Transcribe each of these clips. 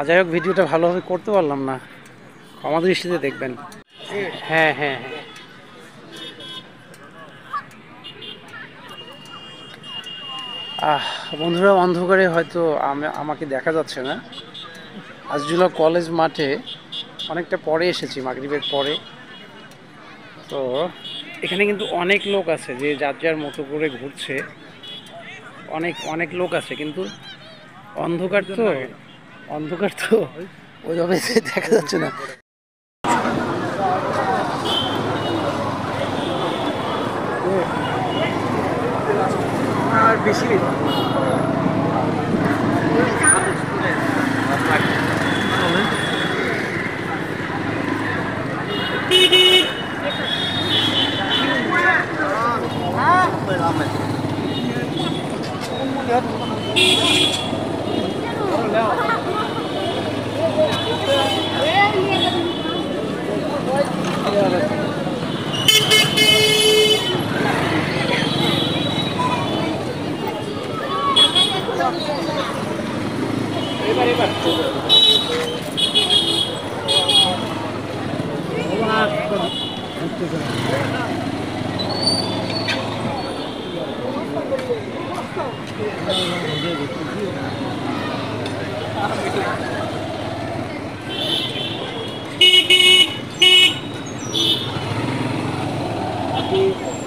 যাই হোক, ভিডিওটা ভালোভাবে করতে পারলাম না, ক্ষমা দৃষ্টিতে দেখবেন। হ্যাঁ হ্যাঁ হ্যাঁ। আহ বন্ধুরা, অন্ধকারে হয়তো আমাকে দেখা যাচ্ছে না। আজিজুল্লাহ কলেজ মাঠে অনেকটা পরে এসেছি, মাগরিবের পরে। তো এখানে কিন্তু অনেক লোক আছে যে যার যার মতো করে ঘুরছে। অনেক অনেক লোক আছে, কিন্তু অন্ধকার তো, অন্ধকার তো ওইভাবে দেখা যাচ্ছে না। আর বেশি এবার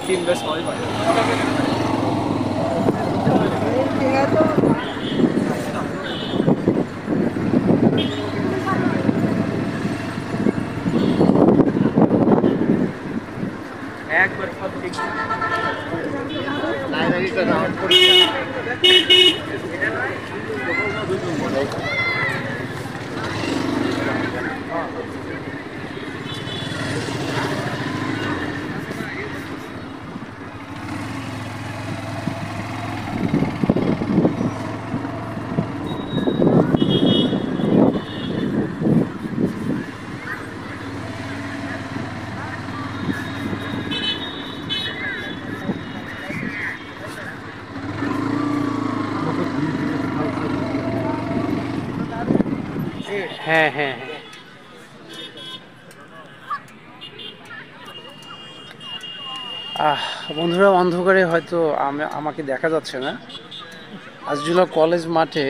Team das neu weiter. একবার সব ঠিক লাইব্রেরিটা ডাউনলোড করি। হ্যাঁ হ্যাঁ হ্যাঁ। বন্ধুরা, অন্ধকারে হয়তো আমাকে দেখা যাচ্ছে না। আজিজুল্লাহ কলেজ মাঠে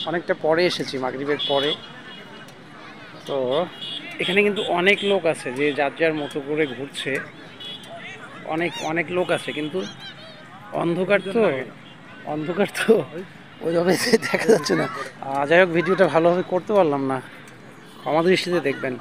অনেকটা পরে এসেছি, মাগরিবের পরে। তো এখানে কিন্তু অনেক লোক আছে যে যার যার মতো করে ঘুরছে। অনেক অনেক লোক আছে, কিন্তু অন্ধকার তো, অন্ধকার তো ওইভাবে দেখা যাচ্ছে না। যাই হোক, ভিডিওটা ভালোভাবে করতে পারলাম না, ক্ষমা দৃষ্টিতে দেখবেন।